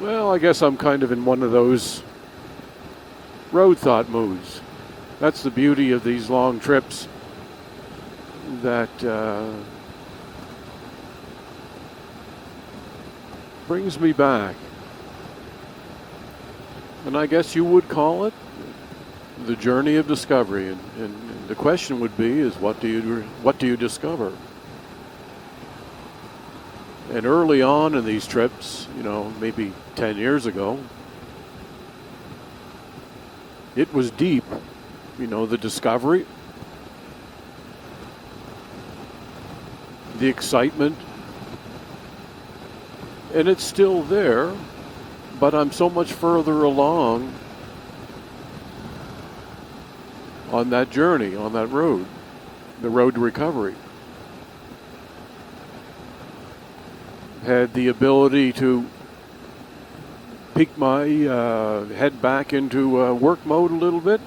Well, I guess I'm kind of in one of those road thought moods. That's the beauty of these long trips that brings me back. And I guess you would call it the journey of discovery. And the question would be is what do you discover? And early on in these trips, maybe 10 years ago, it was deep, the discovery, the excitement, and it's still there, but I'm so much further along on that journey, on that road, the road to recovery. Had the ability to peek my head back into work mode a little bit.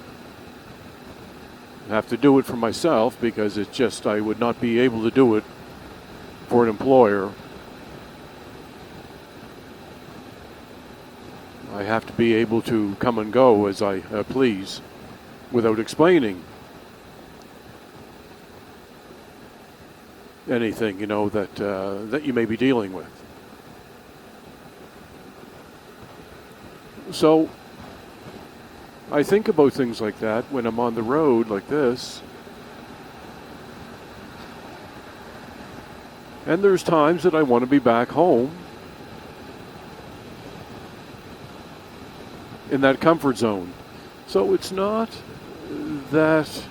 I have to do it for myself because it's just I would not be able to do it for an employer. I have to be able to come and go as I please without explaining anything, that you may be dealing with. So I think about things like that when I'm on the road like this. And there's times that I want to be back home in that comfort zone. So it's not that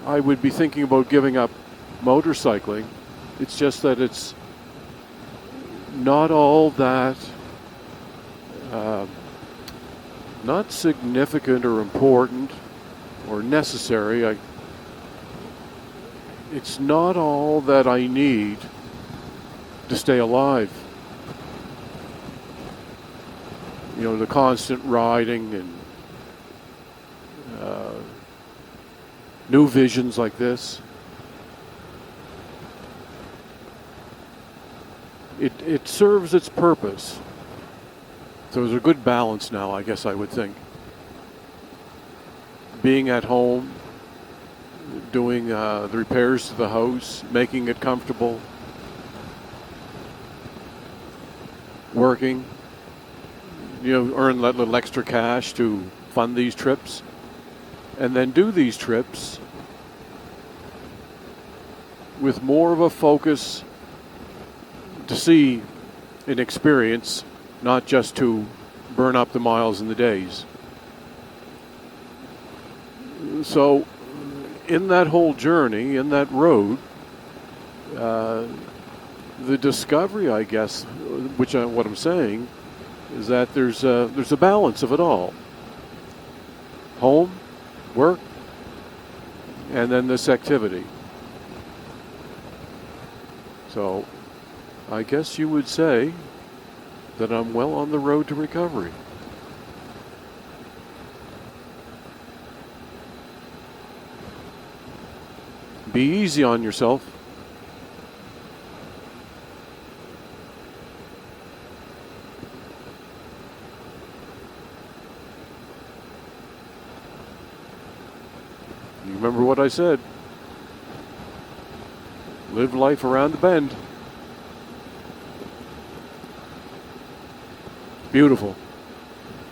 I would be thinking about giving up motorcycling. It's just that it's not all that not significant or important or necessary. It's not all that I need to stay alive. The constant riding and new visions like this. It serves its purpose. So there's a good balance now, I guess I would think. Being at home, doing the repairs to the house, making it comfortable, working, earn that little extra cash to fund these trips, and then do these trips with more of a focus to see and experience, not just to burn up the miles and the days. So in that whole journey, in that road, the discovery, I guess, what I'm saying, is that there's a balance of it all. Home, work, and then this activity. So I guess you would say that I'm well on the road to recovery. Be easy on yourself. You remember what I said. Live life around the bend. Beautiful.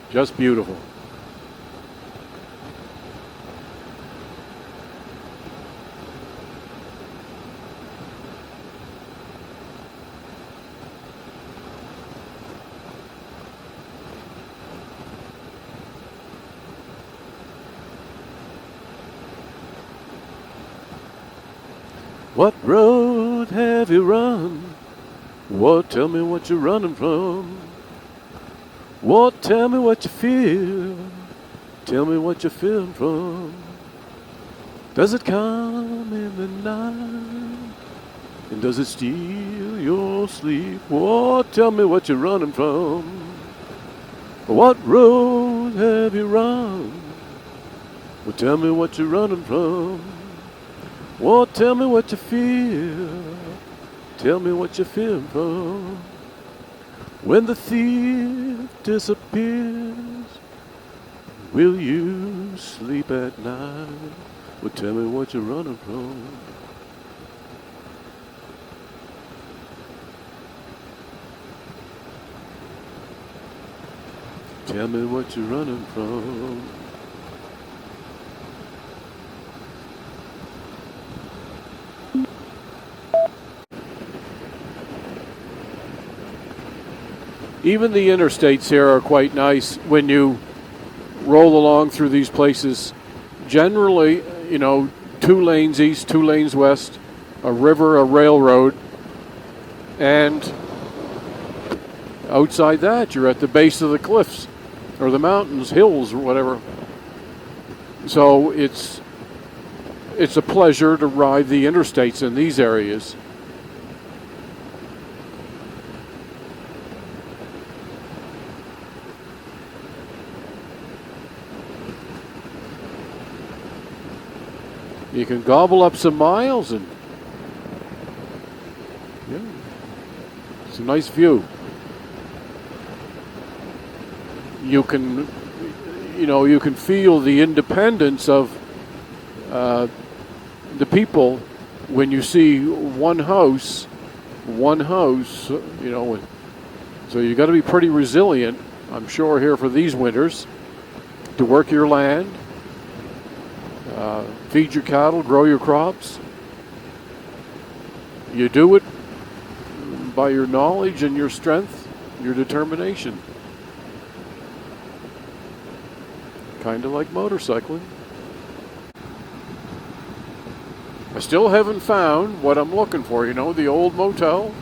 Just beautiful. What road have you run? What, tell me what you're running from? What, tell me what you feel? Tell me what you're feeling from? Does it come in the night? And does it steal your sleep? What, tell me what you're running from? What road have you run? Well, tell me what you're running from. Well, tell me what you feel. Tell me what you're feeling from. When the thief disappears, will you sleep at night? Well, tell me what you're running from. Tell me what you're running from. Even the interstates here are quite nice when you roll along through these places. Generally, 2 lanes east, 2 lanes west, a river, a railroad, and outside that you're at the base of the cliffs or the mountains, hills, or whatever. So it's a pleasure to ride the interstates in these areas. You can gobble up some miles, and yeah, it's a nice view. You can feel the independence of the people when you see one house. So you got to be pretty resilient, I'm sure, here for these winters to work your land. Feed your cattle, grow your crops. You do it by your knowledge and your strength, your determination. Kind of like motorcycling. I still haven't found what I'm looking for, the old motel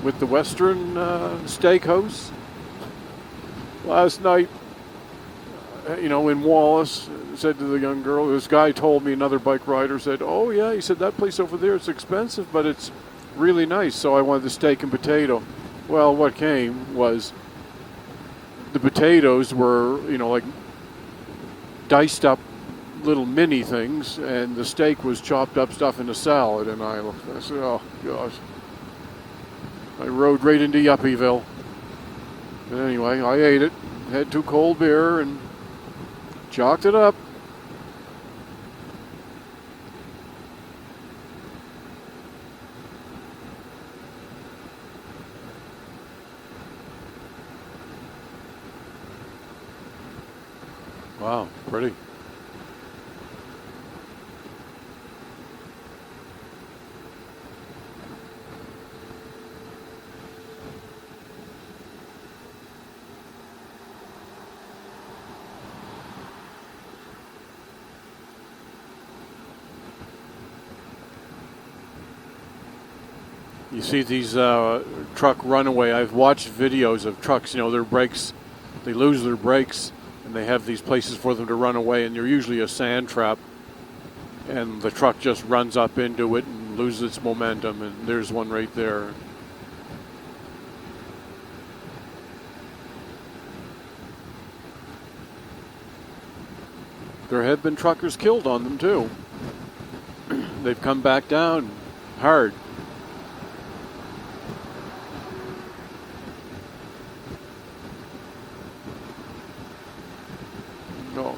with the Western steakhouse. Last night, in Wallace, said to the young girl, this guy told me, another bike rider said, oh yeah, he said, that place over there, it's expensive, but it's really nice. So I wanted the steak and potato. Well, what came was the potatoes were, like diced up little mini things, and the steak was chopped up stuff in a salad. And I said, oh gosh. I rode right into Yuppieville. But anyway, I ate it, had 2 cold beer, and chalked it up. Wow, pretty. You see these truck runaway. I've watched videos of trucks, their brakes, they lose their brakes, and they have these places for them to run away, and they're usually a sand trap, and the truck just runs up into it and loses its momentum, and there's one right there. There have been truckers killed on them too. They've come back down hard.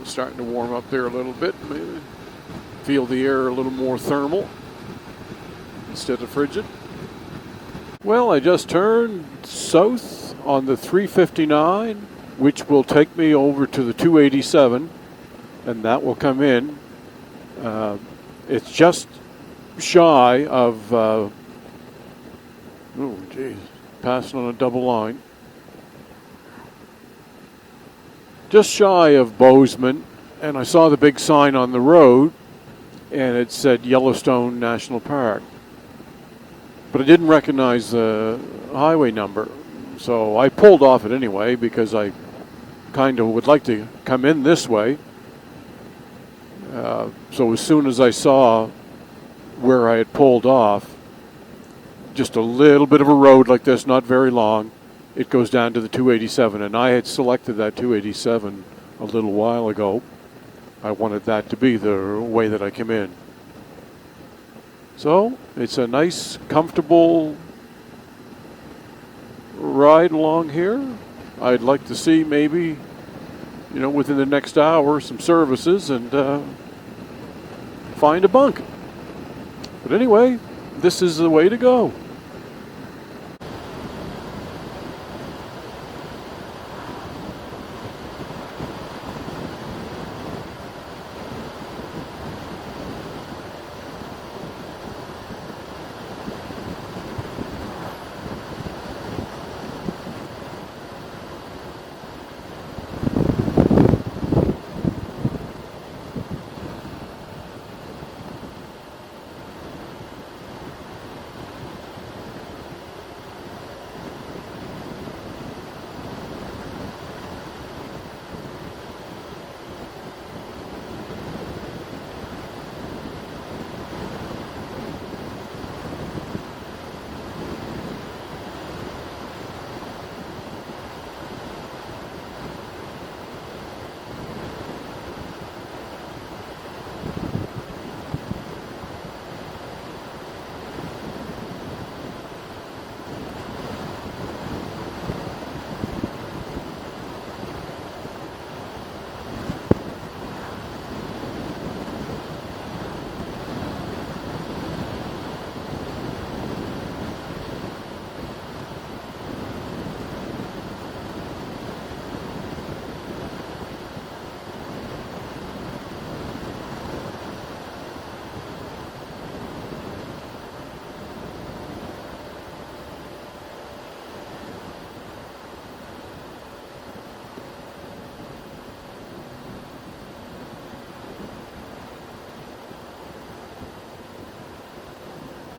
Starting to warm up there a little bit. Maybe feel the air a little more thermal instead of frigid. Well, I just turned south on the 359, which will take me over to the 287, and that will come in. It's just shy of, passing on a double line. Just shy of Bozeman, and I saw the big sign on the road, and it said Yellowstone National Park. But I didn't recognize the highway number, so I pulled off it anyway because I kind of would like to come in this way. So as soon as I saw where I had pulled off, just a little bit of a road like this, not very long, it goes down to the 287, and I had selected that 287 a little while ago. I wanted that to be the way that I come in. So it's a nice, comfortable ride along here. I'd like to see maybe, within the next hour, some services and find a bunk. But anyway, this is the way to go.